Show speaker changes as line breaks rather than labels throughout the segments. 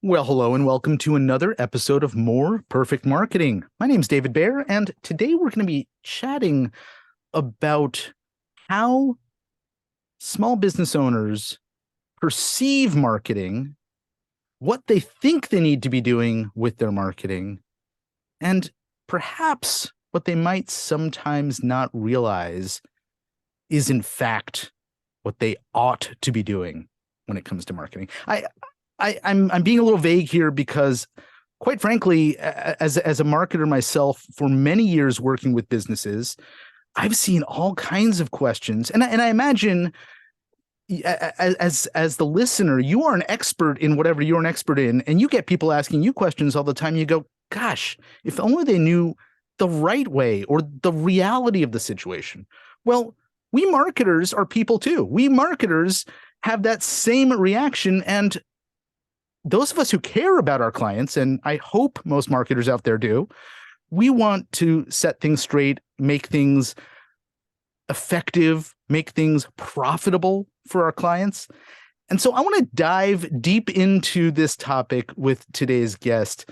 Well, hello and welcome to another episode of More Perfect Marketing. My name's David Baer, and today we're going to be chatting about how small business owners perceive marketing, what they think they need to be doing with their marketing, and perhaps what they might sometimes not realize is in fact what they ought to be doing when it comes to marketing. I'm being a little vague here because, quite frankly, as a marketer myself, for many years working with businesses, I've seen all kinds of questions, and I imagine as the listener, you are an expert in whatever you're an expert in, and you get people asking you questions all the time. You go, "Gosh, if only they knew the right way or the reality of the situation." Well, we marketers are people too. We marketers have that same reaction, and those of us who care about our clients, and I hope most marketers out there do, we want to set things straight, make things effective, make things profitable for our clients. And so I want to dive deep into this topic with today's guest.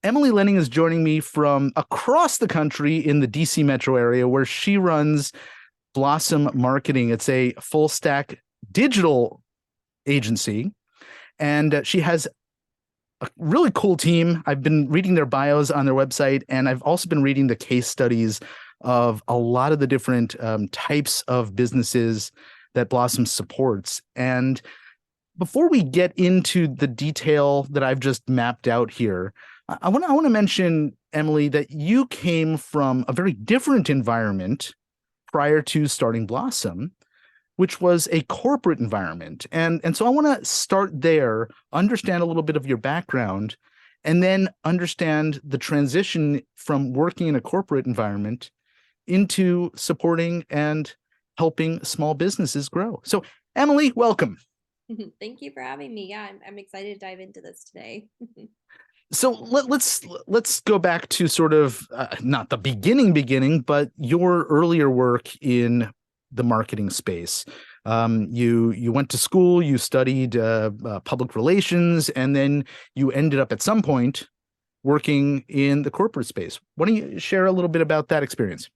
Emily Lenning is joining me from across the country in the DC metro area, where she runs Blossom Marketing. It's a full stack digital agency, and she has a really cool team. I've been reading their bios on their website, and I've also been reading the case studies of a lot of the different types of businesses that Blossom supports. And before we get into the detail that I've just mapped out here, I want to mention, Emily, that you came from a very different environment prior to starting Blossom, which was a corporate environment. And so I want to start there, understand a little bit of your background, and then understand the transition from working in a corporate environment into supporting and helping small businesses grow. So, Emily, welcome.
Thank you for having me. Yeah, I'm excited to dive into this today.
So let's go back to sort of not the beginning, but your earlier work in the marketing space. You went to school, you studied public relations, and then you ended up at some point working in the corporate space. Why don't you share a little bit about that experience?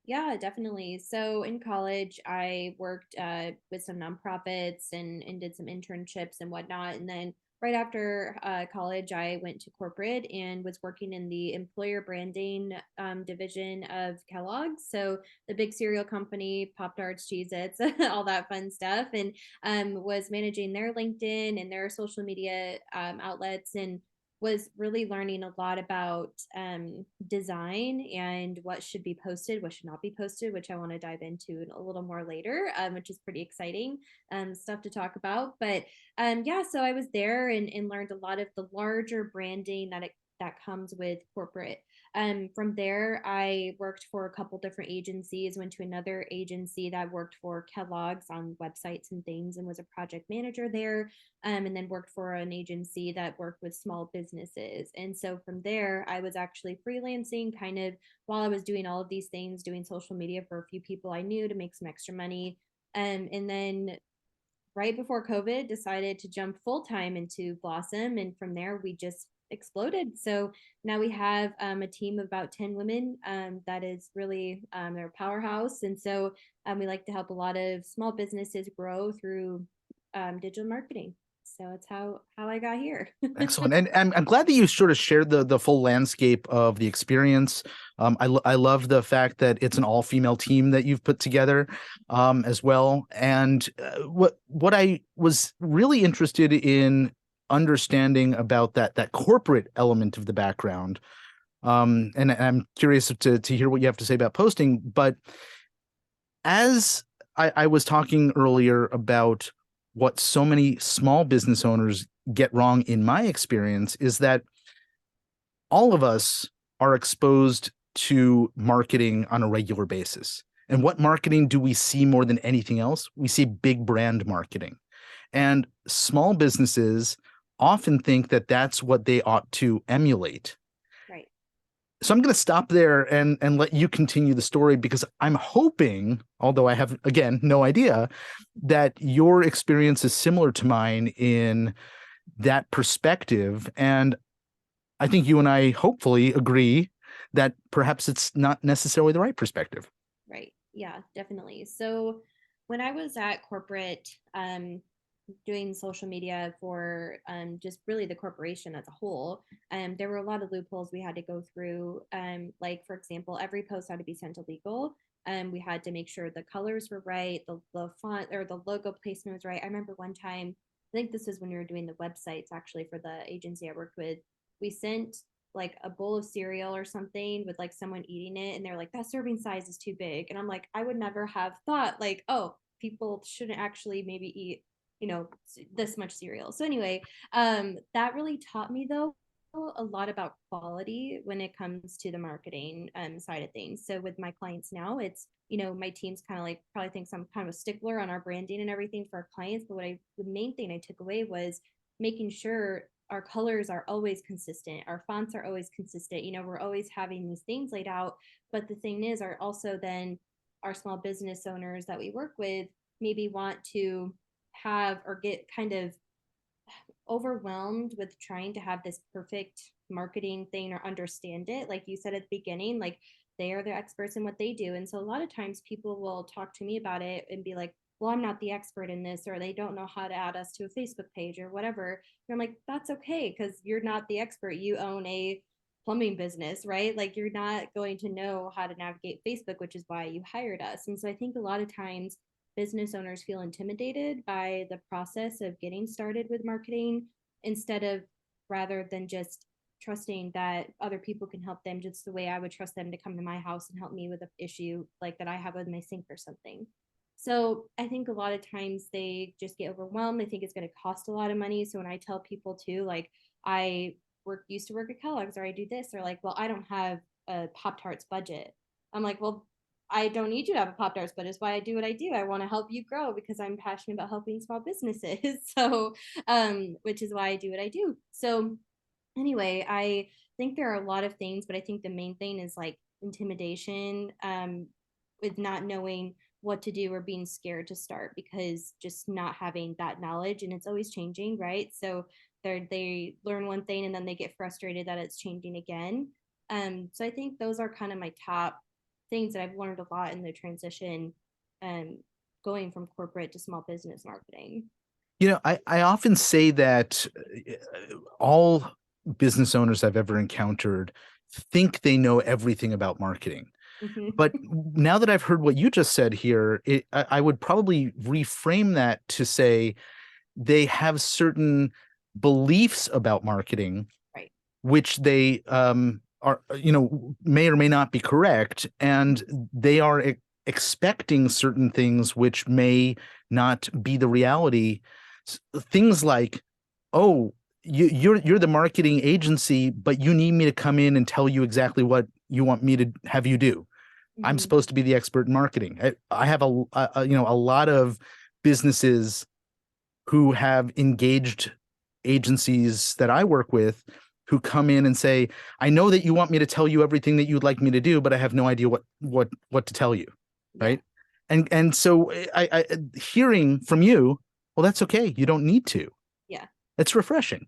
Yeah, definitely. So in college, I worked with some nonprofits and did some internships and whatnot. And then right after college, I went to corporate and was working in the employer branding division of Kellogg's. So the big cereal company, Pop Tarts, Cheez-Its, all that fun stuff, and was managing their LinkedIn and their social media outlets, and was really learning a lot about design and what should be posted, what should not be posted, which I want to dive into a little more later, which is pretty exciting stuff to talk about. But yeah, so I was there and learned a lot of the larger branding that comes with corporate. From there, I worked for a couple different agencies, went to another agency that worked for Kellogg's on websites and things and was a project manager there, and then worked for an agency that worked with small businesses. And so from there, I was actually freelancing kind of while I was doing all of these things, doing social media for a few people I knew to make some extra money. And then right before COVID, decided to jump full time into Blossom. And from there, we just exploded. So now we have a team of about 10 women that is really they're a powerhouse. And so we like to help a lot of small businesses grow through digital marketing. So it's how I got here.
Excellent. And I'm glad that you sort of shared the full landscape of the experience. I love the fact that it's an all-female team that you've put together as well. And what I was really interested in understanding about that corporate element of the background, and I'm curious to hear what you have to say about posting, but as I was talking earlier about what so many small business owners get wrong in my experience is that all of us are exposed to marketing on a regular basis. And what marketing do we see more than anything else? We see big brand marketing. And small businesses often think that that's what they ought to emulate.
Right.
So I'm going to stop there and let you continue the story, because I'm hoping, although I have, again, no idea, that your experience is similar to mine in that perspective. And I think you and I hopefully agree that perhaps it's not necessarily the right perspective.
Right. Yeah, definitely. So when I was at corporate, doing social media for just really the corporation as a whole, there were a lot of loopholes we had to go through. Like, for example, every post had to be sent to legal. We had to make sure the colors were right, the font or the logo placement was right. I remember one time, I think this is when we were doing the websites actually for the agency I worked with. We sent like a bowl of cereal or something with like someone eating it, and they're like, that serving size is too big. And I'm like, I would never have thought like, oh, people shouldn't actually maybe eat, this much cereal. So anyway, that really taught me though a lot about quality when it comes to the marketing side of things. So with my clients now, it's, my team's kind of like probably thinks I'm kind of a stickler on our branding and everything for our clients. But the main thing I took away was making sure our colors are always consistent, our fonts are always consistent. We're always having these things laid out. But the thing is, are also then our small business owners that we work with maybe want to have or get kind of overwhelmed with trying to have this perfect marketing thing or understand it. Like you said at the beginning, like they are the experts in what they do. And so a lot of times people will talk to me about it and be like, well, I'm not the expert in this, or they don't know how to add us to a Facebook page or whatever. And I'm like, that's okay, because you're not the expert. You own a plumbing business, right? Like you're not going to know how to navigate Facebook, which is why you hired us. And so I think a lot of times business owners feel intimidated by the process of getting started with marketing, instead of rather than just trusting that other people can help them just the way I would trust them to come to my house and help me with an issue like that I have with my sink or something. So I think a lot of times they just get overwhelmed. They think it's going to cost a lot of money. So when I tell people too, like I used to work at Kellogg's, or I do this, or like, well, I don't have a Pop Tarts budget. I'm like, well, I don't need you to have a Pop Tarts, but it's why I do what I do. I want to help you grow because I'm passionate about helping small businesses. So, which is why I do what I do. So, anyway, I think there are a lot of things, but I think the main thing is like intimidation, with not knowing what to do or being scared to start because just not having that knowledge, and it's always changing, right? So they learn one thing and then they get frustrated that it's changing again. So I think those are kind of my top things that I've learned a lot in the transition, um, going from corporate to small business marketing.
I often say that all business owners I've ever encountered think they know everything about marketing. But
Mm-hmm.
now that I've heard what you just said here, I would probably reframe that to say they have certain beliefs about marketing,
Right.
which they are, may or may not be correct, and they are expecting certain things which may not be the reality. Things like, oh, you're the marketing agency, but you need me to come in and tell you exactly what you want me to have you do. I'm
Mm-hmm.
supposed to be the expert in marketing. I have a lot of businesses who have engaged agencies that I work with who come in and say, I know that you want me to tell you everything that you'd like me to do, but I have no idea what to tell you.
Yeah.
Right. And so I hearing from you, well, that's okay. You don't need to.
Yeah.
It's refreshing.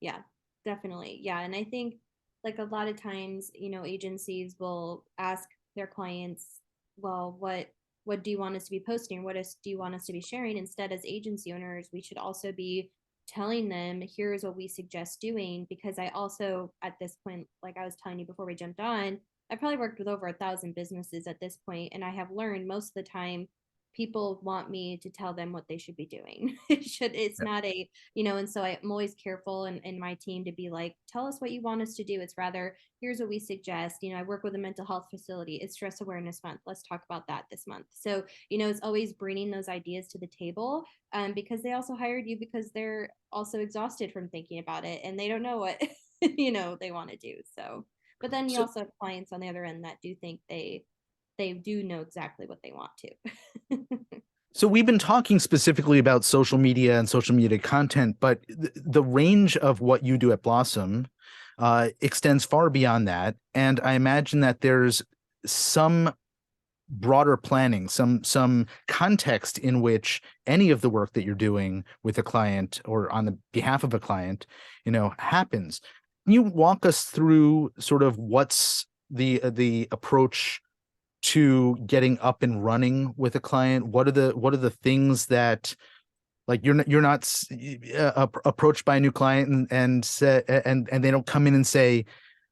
Yeah, definitely. Yeah. And I think like a lot of times, agencies will ask their clients, well, what do you want us to be posting? Do you want us to be sharing? Instead, as agency owners, we should also be telling them, here's what we suggest doing. Because I also, at this point, like I was telling you before we jumped on, I probably worked with over 1,000 businesses at this point, and I have learned most of the time people want me to tell them what they should be doing. It's
Yeah.
not a, and so I'm always careful in my team to be like, tell us what you want us to do. It's rather, here's what we suggest. I work with a mental health facility. It's Stress Awareness Month. Let's talk about that this month. So, it's always bringing those ideas to the table, because they also hired you because they're also exhausted from thinking about it and they don't know what, they want to do. So, but then you
So,
also have clients on the other end that do think they do know exactly what they want to.
so we've been talking specifically about social media and social media content, but the range of what you do at Blossom extends far beyond that. And I imagine that there's some broader planning, some context in which any of the work that you're doing with a client or on the behalf of a client, happens. Can you walk us through sort of what's the approach to getting up and running with a client? What are the things that, like, you're not approached by a new client and they don't come in and say,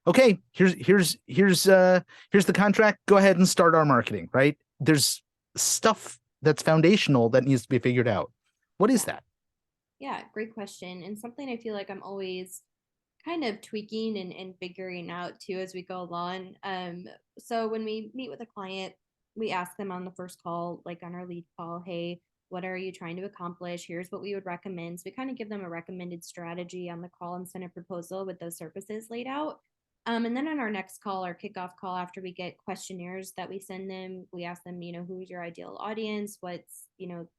okay, here's the contract, go ahead and start our marketing, right? There's stuff that's foundational that needs to be figured out. What is
Yeah.
that?
Yeah, great question. And something I feel like I'm always kind of tweaking and figuring out too as we go along. So when we meet with a client, we ask them on the first call, like on our lead call, hey, what are you trying to accomplish? Here's what we would recommend. So we kind of give them a recommended strategy on the call and send a proposal with those services laid out. And then on our next call, our kickoff call, after we get questionnaires that we send them, we ask them, who's your ideal audience? What's,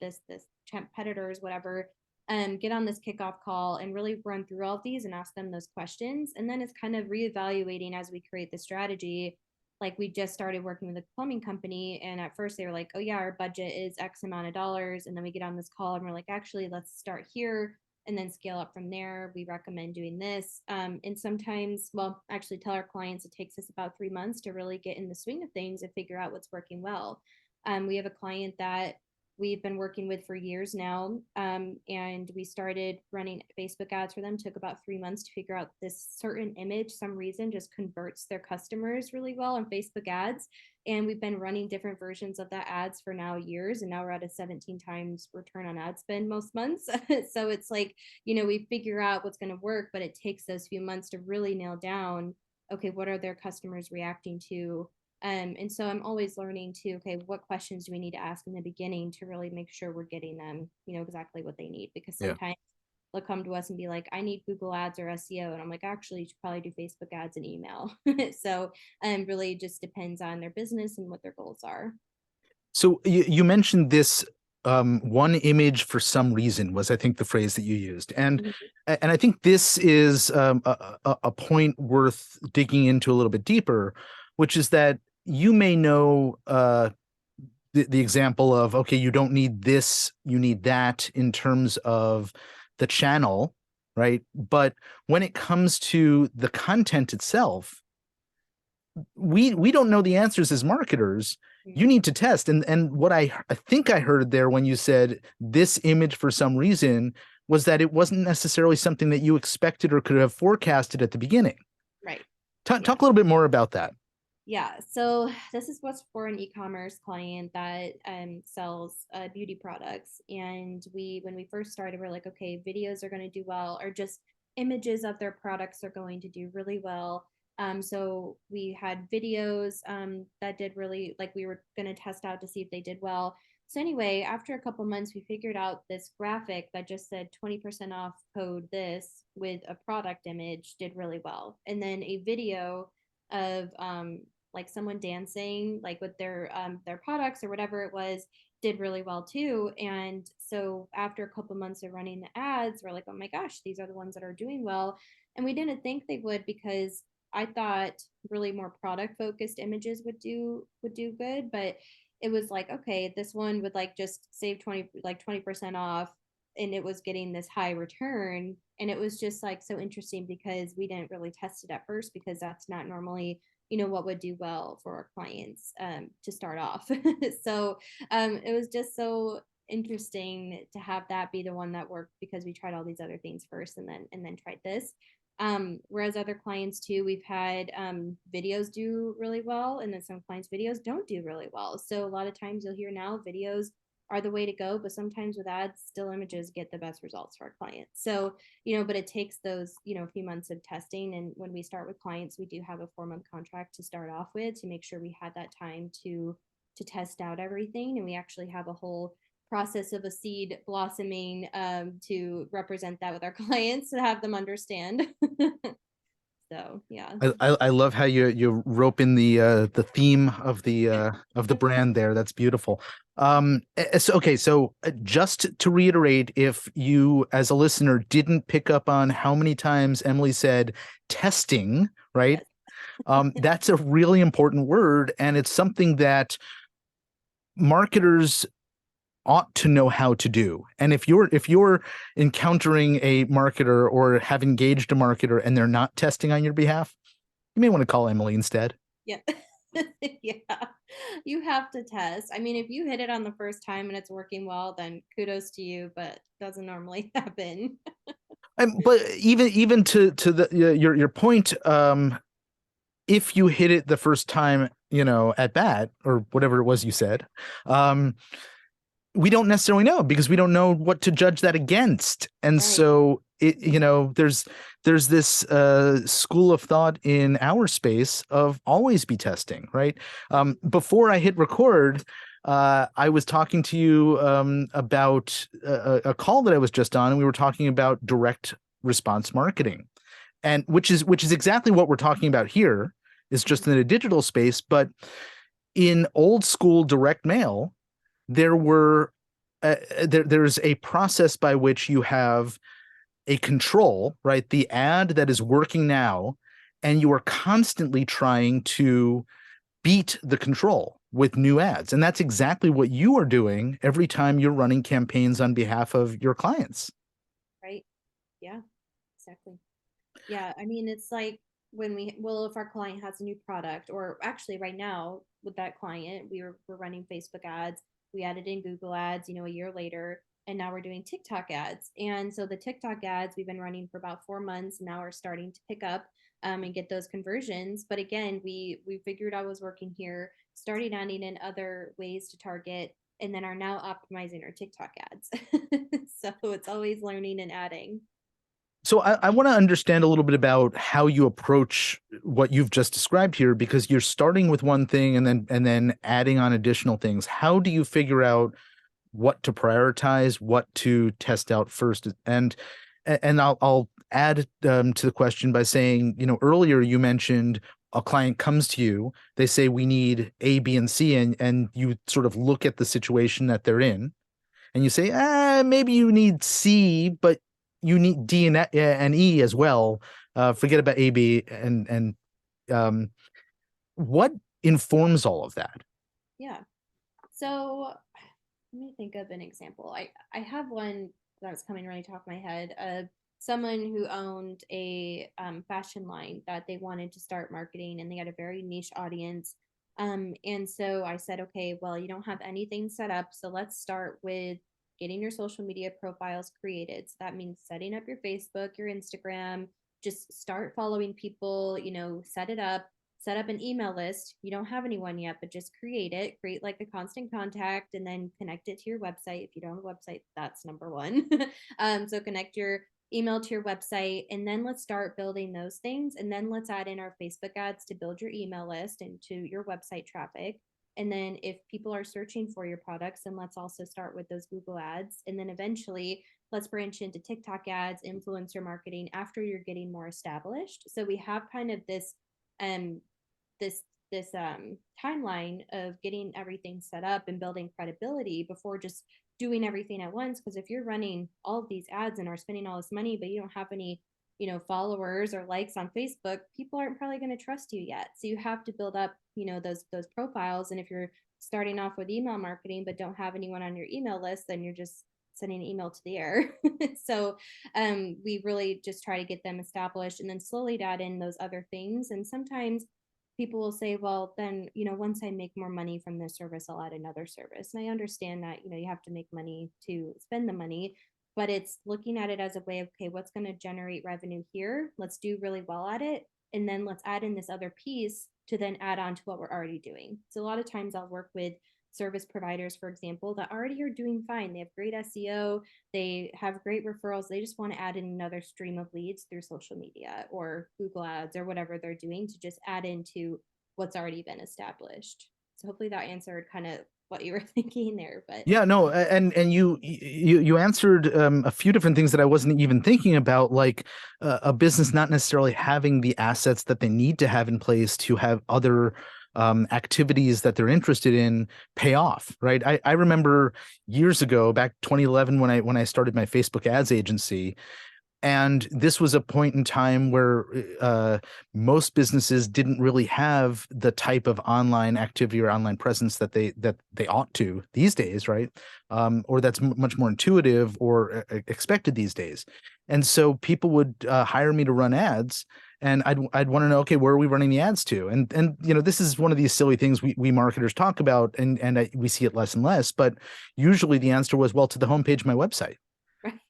this competitors, whatever. Get on this kickoff call and really run through all of these and ask them those questions. And then it's kind of reevaluating as we create the strategy. Like, we just started working with a plumbing company, and at first they were like, oh yeah, our budget is X amount of dollars. And then we get on this call and we're like, actually, let's start here and then scale up from there. We recommend doing this. And sometimes, well, actually tell our clients it takes us about 3 months to really get in the swing of things and figure out what's working well. We have a client that we've been working with for years now. And we started running Facebook ads for them. Took about 3 months to figure out this certain image, some reason just converts their customers really well on Facebook ads. And we've been running different versions of that ads for now years. And now we're at a 17 times return on ad spend most months. So it's like, we figure out what's going to work, but it takes those few months to really nail down, okay, what are their customers reacting to? And so I'm always learning too, okay, what questions do we need to ask in the beginning to really make sure we're getting them, exactly what they need? Because
Yeah.
sometimes they'll come to us and be like, I need Google ads or SEO. And I'm like, actually, you should probably do Facebook ads and email. So really just depends on their business and what their goals are.
So you mentioned this, one image for some reason was, I think, the phrase that you used. And
Mhm.
and I think this is a point worth digging into a little bit deeper, which is that you may know the example of, okay, you don't need this, you need that in terms of the channel, right? But when it comes to the content itself, we don't know the answers as marketers. You need to test. And what I think I heard there when you said this image for some reason was that it wasn't necessarily something that you expected or could have forecasted at the beginning.
Right.
Talk
Yeah.
a little bit more about that.
Yeah, so this is what's for an e-commerce client that sells beauty products. And when we first started, we're like, okay, videos are going to do well, or just images of their products are going to do really well. So we had videos that did really, like, we were going to test out to see if they did well. So anyway, after a couple months, we figured out this graphic that just said 20% off code this with a product image did really well. And then a video of like someone dancing like with their products or whatever it was did really well too. And so after a couple months of running the ads, we're like, oh my gosh, these are the ones that are doing well. And we didn't think they would, because I thought really more product focused images would do good. But it was like, okay, this one would like just save 20% off, and it was getting this high return. And it was just like so interesting, because we didn't really test it at first, because that's not normally what would do well for our clients to start off. So it was just so interesting to have that be the one that worked, because we tried all these other things first and then tried this. Whereas other clients too, we've had videos do really well, and then some clients videos don't do really well. So a lot of times you'll hear now videos are the way to go, but sometimes with ads, still images get the best results for our clients. So but it takes those few months of testing. And when we start with clients, we do have a 4-month contract to start off with, to make sure we had that time to test out everything. And we actually have a whole process of a seed blossoming to represent that with our clients, to have them understand. So yeah.
I love how you rope in the theme of the brand there. That's beautiful. So okay, so just to reiterate, if you as a listener didn't pick up on how many times Emily said testing, right?
Yes.
That's a really important word, and it's something that marketers ought to know how to do. And if you're encountering a marketer or have engaged a marketer and they're not testing on your behalf, you may want to call Emily instead.
Yeah. Yeah. You have to test. I mean, if you hit it on the first time and it's working well, then kudos to you, but it doesn't normally happen.
But even to the your point, if you hit it the first time, at bat or whatever it was you said, um, we don't necessarily know because we don't know what to judge that against. And
Right.
so there's this school of thought in our space of always be testing, right? Before I hit record, I was talking to you about a call that I was just on, and we were talking about direct response marketing, and which is exactly what we're talking about here. Is just in a digital space, but in old school direct mail, there were there's a process by which you have a control, right? The ad that is working now, and you are constantly trying to beat the control with new ads. And that's exactly what you are doing every time you're running campaigns on behalf of your clients.
Right. Yeah, exactly. Yeah, I mean, it's like when well, if our client has a new product, or actually right now with that client, we're running Facebook ads. We added in Google ads, a year later, and now we're doing TikTok ads. And so the TikTok ads we've been running for about 4 months, and now we're starting to pick up and get those conversions. But again, we figured out what was working here, started adding in other ways to target, and then are now optimizing our TikTok ads. So it's always learning and adding.
So I want to understand a little bit about how you approach what you've just described here, because you're starting with one thing and then adding on additional things. How do you figure out what to prioritize, what to test out first? And I'll add to the question by saying, earlier you mentioned a client comes to you, they say we need A, B, and C, and you sort of look at the situation that they're in, and you say, maybe you need C, but you need D and E as well. Forget about A, B, and um, what informs all of that?
Yeah. So let me think of an example. I have one that was coming right top of my head of someone who owned a fashion line that they wanted to start marketing, and they had a very niche audience. And so I said, okay, well, you don't have anything set up, so let's start with getting your social media profiles created. So that means setting up your Facebook, your Instagram, just start following people, set it up, set up an email list. You don't have anyone yet, but just create it, create like a constant contact, and then connect it to your website. If you don't have a website, that's number one. So connect your email to your website, and then let's start building those things. And then let's add in our Facebook ads to build your email list and to your website traffic. And then if people are searching for your products, then let's also start with those Google ads. And then eventually let's branch into TikTok ads, influencer marketing after you're getting more established. So we have kind of um this timeline of getting everything set up and building credibility before just doing everything at once. Because if you're running all of these ads and are spending all this money, but you don't have any followers or likes on Facebook, people aren't probably going to trust you yet. So you have to build up those profiles. And if you're starting off with email marketing but don't have anyone on your email list, then you're just sending an email to the air. So we really just try to get them established and then slowly add in those other things. And sometimes people will say, well, then, once I make more money from this service, I'll add another service. And I understand that, you have to make money to spend the money, but it's looking at it as a way of, okay, what's going to generate revenue here? Let's do really well at it. And then let's add in this other piece to then add on to what we're already doing. So a lot of times I'll work with service providers, for example, that already are doing fine. They have great SEO, they have great referrals. They just want to add in another stream of leads through social media or Google ads or whatever they're doing to just add into what's already been established. So hopefully that answered kind of what you were thinking there. But
Yeah, no, and you answered a few different things that I wasn't even thinking about, like a business not necessarily having the assets that they need to have in place to have other activities that they're interested in pay off, right? I remember years ago, back 2011, when I started my Facebook ads agency, And this was a point in time where most businesses didn't really have the type of online activity or online presence that they ought to these days, right? Or that's much more intuitive or expected these days. And so people would hire me to run ads, and I'd want to know, okay, where are we running the ads to? And this is one of these silly things we marketers talk about, and we see it less and less. But usually the answer was, well, to the homepage of my website.
Right.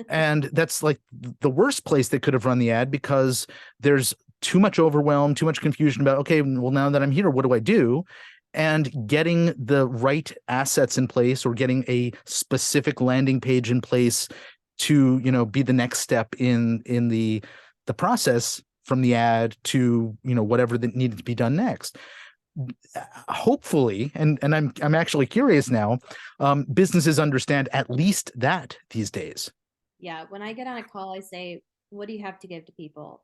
And that's like the worst place they could have run the ad, because there's too much overwhelm, too much confusion about, okay, well, now that I'm here, what do I do? And getting the right assets in place, or getting a specific landing page in place to, be the next step in the process, from the ad to, whatever that needed to be done next. Hopefully, and I'm actually curious now, businesses understand at least that these days.
Yeah, when I get on a call, I say, what do you have to give to people?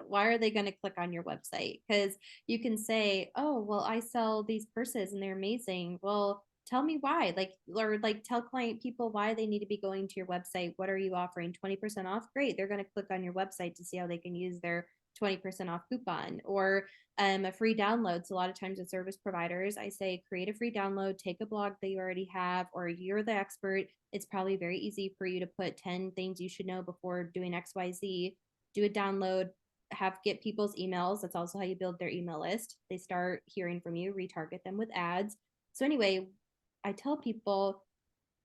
Why are they going to click on your website? Because you can say, oh, well, I sell these purses and they're amazing. Well, tell me why. Like, or like tell client people why they need to be going to your website. What are you offering? 20% off? Great. They're going to click on your website to see how they can use their 20% off coupon, or a free download. So a lot of times with service providers, I say create a free download, take a blog that you already have, or you're the expert. It's probably very easy for you to put 10 things you should know before doing XYZ. Do a download, get people's emails. That's also how you build their email list. They start hearing from you, retarget them with ads. So anyway, I tell people,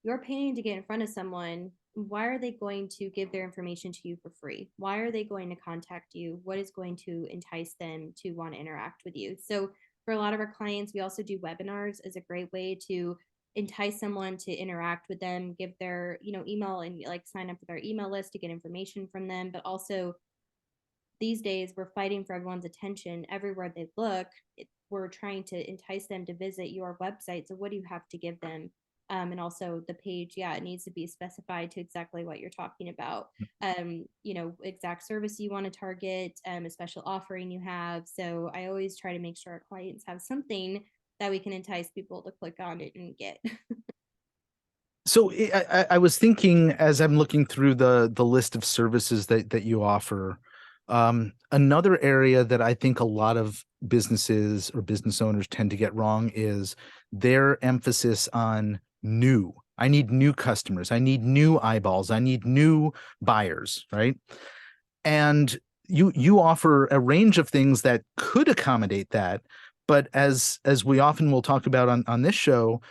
you're paying to get in front of someone. Why are they going to give their information to you for free? Why are they going to contact you? What is going to entice them to want to interact with you? So for a lot of our clients, we also do webinars as a great way to entice someone to interact with them, give their, email, and like sign up for their email list to get information from them. But also these days we're fighting for everyone's attention everywhere they look. We're trying to entice them to visit your website. So what do you have to give them? And also the page, yeah, it needs to be specified to exactly what you're talking about. Exact service you want to target, a special offering you have. So I always try to make sure our clients have something that we can entice people to click on it and get.
So I was thinking, as I'm looking through the list of services that you offer, another area that I think a lot of businesses or business owners tend to get wrong is their emphasis on new. I need new customers. I need new eyeballs. I need new buyers, right? And you offer a range of things that could accommodate that, but as we often will talk about on this show,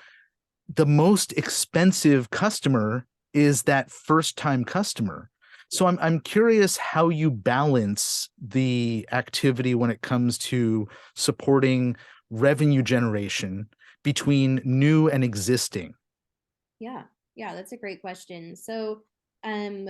the most expensive customer is that first time customer. So I'm curious how you balance the activity when it comes to supporting revenue generation between new and existing.
Yeah, yeah, that's a great question. So, um,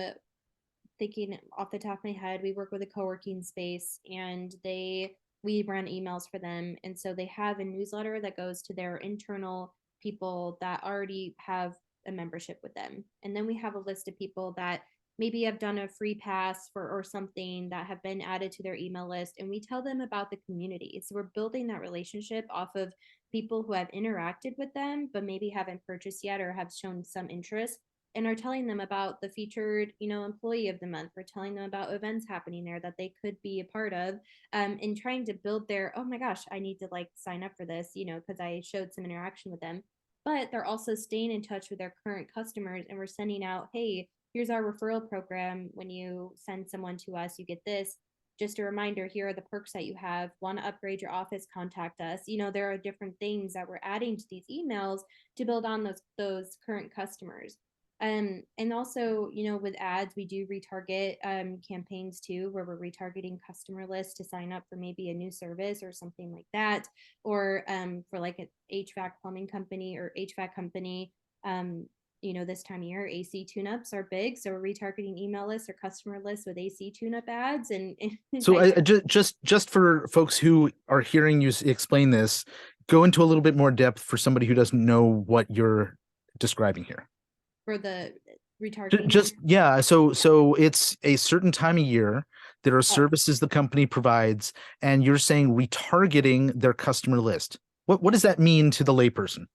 thinking off the top of my head, we work with a co-working space, and we run emails for them, and so they have a newsletter that goes to their internal people that already have a membership with them, and then we have a list of people that maybe have done a free pass for or something that have been added to their email list, and we tell them about the community. So we're building that relationship off of people who have interacted with them but maybe haven't purchased yet or have shown some interest, and are telling them about the featured, employee of the month. We're telling them about events happening there that they could be a part of, and trying to build their, oh my gosh, I need to like sign up for this, because I showed some interaction with them. But they're also staying in touch with their current customers, and we're sending out, hey, here's our referral program. When you send someone to us, you get this. Just a reminder, here are the perks that you have. Want to upgrade your office, contact us. There are different things that we're adding to these emails to build on those current customers. And also, with ads, we do retarget campaigns too, where we're retargeting customer lists to sign up for maybe a new service or something like that, or for like an HVAC plumbing company or HVAC company. This time of year, AC tune-ups are big, so we're retargeting email lists or customer lists with AC tune-up ads and
So just for folks who are hearing you explain this, go into a little bit more depth for somebody who doesn't know what you're describing here.
for the retargeting.
Just yeah, so it's a certain time of year. There are
Oh,
services the company provides, and you're saying retargeting their customer list. What does that mean to the layperson?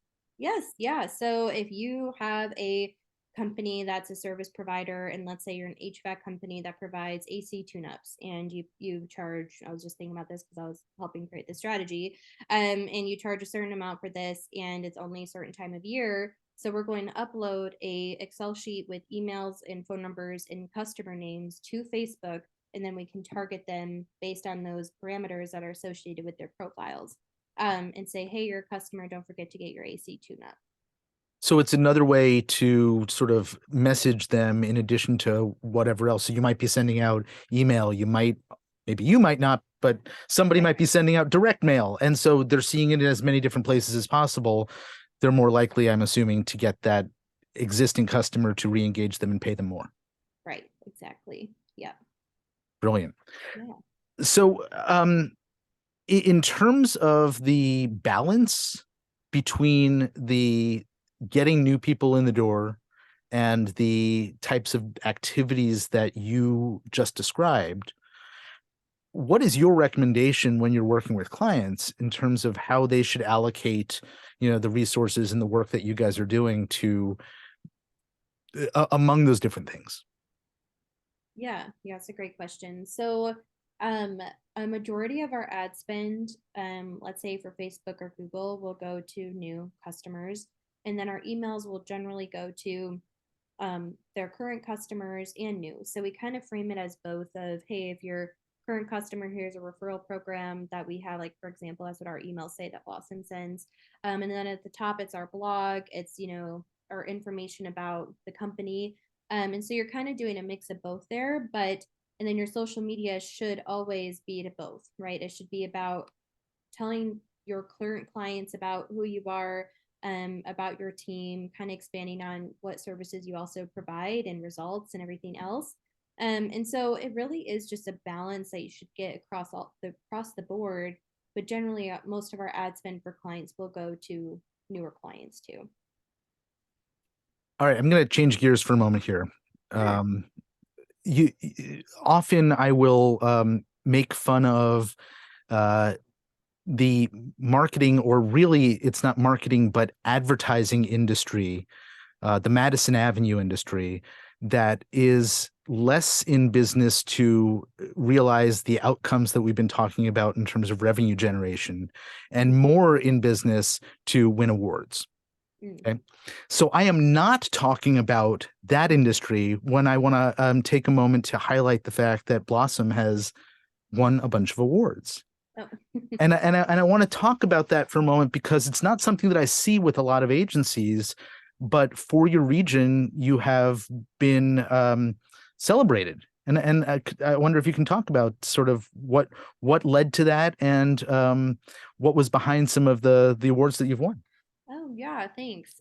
yes, yeah. So if you have a company that's a service provider, and let's say you're an HVAC company that provides AC tune-ups, and you charge, I was just thinking about this because I was helping create the strategy, and you charge a certain amount for this, and it's only a certain time of year. So we're going to upload a Excel sheet with emails and phone numbers and customer names to Facebook, and then we can target them based on those parameters that are associated with their profiles, and say, hey, you're a customer, don't forget to get your AC tune-up.
So it's another way to sort of message them in addition to whatever else. So you might be sending out email, maybe you might not, but somebody might be sending out direct mail. And so they're seeing it in as many different places as possible. They're more likely, I'm assuming, to get that existing customer to re-engage them and pay them more.
Right, exactly. Yeah.
Brilliant.
Yeah.
So in terms of the balance between the getting new people in the door and the types of activities that you just described, what is your recommendation when you're working with clients in terms of how they should allocate, the resources and the work that you guys are doing to among those different things?
Yeah, it's a great question. So, a majority of our ad spend, let's say for Facebook or Google, will go to new customers, and then our emails will generally go to their current customers and new. So we kind of frame it as both of, hey, if you're current customer, here's a referral program that we have, like, for example, that's what our emails say that Blossom sends. And then at the top, it's our blog, it's, our information about the company. And so you're kind of doing a mix of both there, but, and then your social media should always be to both, right? It should be about telling your current clients about who you are, about your team, kind of expanding on what services you also provide and results and everything else. And so it really is just a balance that you should get across the board. But generally, most of our ad spend for clients will go to newer clients too.
All right, I'm going to change gears for a moment here.
Sure.
You often I will make fun of uh, the marketing, or really it's not marketing, but advertising industry, the Madison Avenue industry, that is less in business to realize the outcomes that we've been talking about in terms of revenue generation, and more in business to win awards.
Mm.
Okay. So I am not talking about that industry when I want to take a moment to highlight the fact that Blossom has won a bunch of awards.
Oh.
And I want to talk about that for a moment because it's not something that I see with a lot of agencies, but for your region, you have been celebrated. And I wonder if you can talk about sort of what led to that, and what was behind some of the awards that you've won.
Oh yeah, thanks.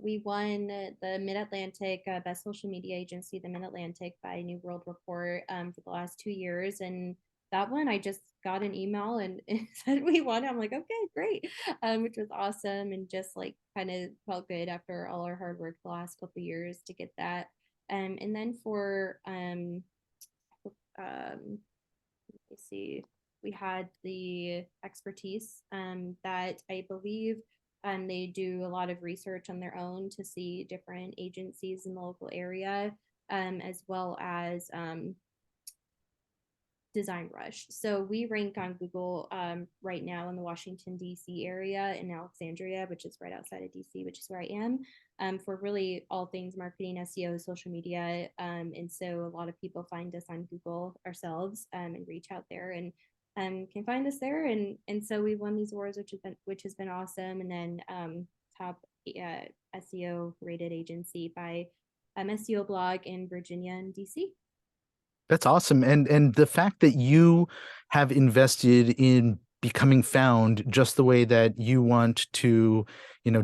We won the Mid Atlantic Best Social Media Agency, the Mid Atlantic, by New World Report, for the last 2 years. And that one, I just got an email and it said we won. I'm like, okay, great, which was awesome, and just like kind of felt good after all our hard work the last couple of years to get that. And then for let me see, we had the expertise, that I believe, they do a lot of research on their own to see different agencies in the local area, as well as Design Rush. So we rank on Google, right now in the Washington, D.C. area, in Alexandria, which is right outside of D.C., which is where I am, for really all things marketing, SEO, social media. And so a lot of people find us on Google ourselves, and reach out there and can find us there. And so we won these awards, which has been awesome. And then top SEO rated agency by SEO blog in Virginia and DC.
That's awesome. And the fact that you have invested in becoming found just the way that you want to,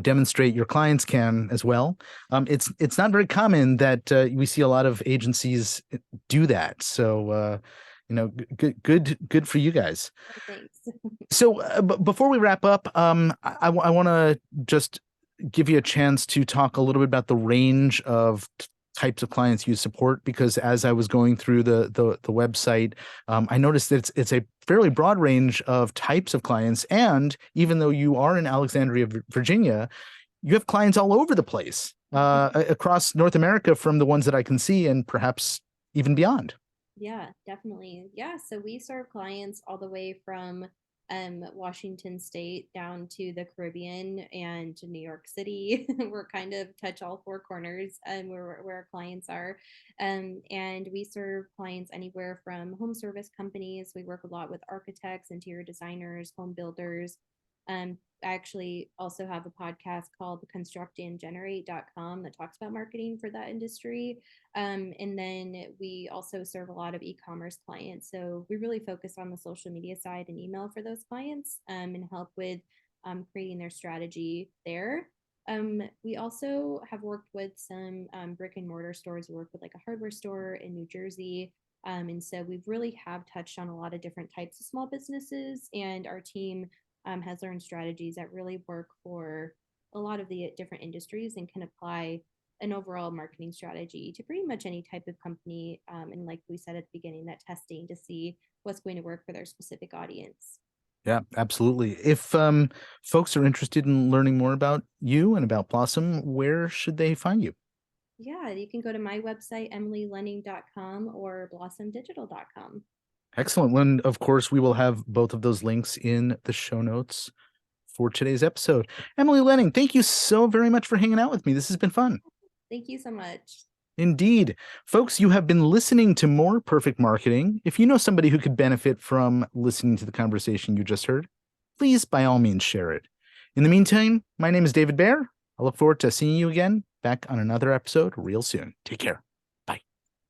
demonstrate your clients can as well. It's not very common that we see a lot of agencies do that. So good for you guys.
Thanks.
So before we wrap up, I want to just give you a chance to talk a little bit about the range of types of clients you support, because as I was going through the website, I noticed that it's a fairly broad range of types of clients. And even though you are in Alexandria, Virginia, you have clients all over the place, across North America from the ones that I can see and perhaps even beyond.
Yeah, definitely. Yeah, so we serve clients all the way from Washington State down to the Caribbean and to New York City. We're kind of touch all four corners where our clients are. And we serve clients anywhere from home service companies. We work a lot with architects, interior designers, home builders. I actually also have a podcast called constructandgenerate.com that talks about marketing for that industry. And then we also serve a lot of e-commerce clients. So we really focus on the social media side and email for those clients, and help with creating their strategy there. We also have worked with some brick and mortar stores. We work with like a hardware store in New Jersey. And so we really have touched on a lot of different types of small businesses, and our team has learned strategies that really work for a lot of the different industries and can apply an overall marketing strategy to pretty much any type of company. And like we said at the beginning, that testing to see what's going to work for their specific audience.
Yeah, absolutely. If folks are interested in learning more about you and about Blossom, where should they find you?
Yeah, you can go to my website, emilylenning.com or blossomdigital.com.
Excellent. And of course, we will have both of those links in the show notes for today's episode. Emily Lenning, thank you so very much for hanging out with me. This has been fun.
Thank you so much.
Indeed. Folks, you have been listening to More Perfect Marketing. If you know somebody who could benefit from listening to the conversation you just heard, please, by all means, share it. In the meantime, my name is David Baer. I look forward to seeing you again back on another episode real soon. Take care.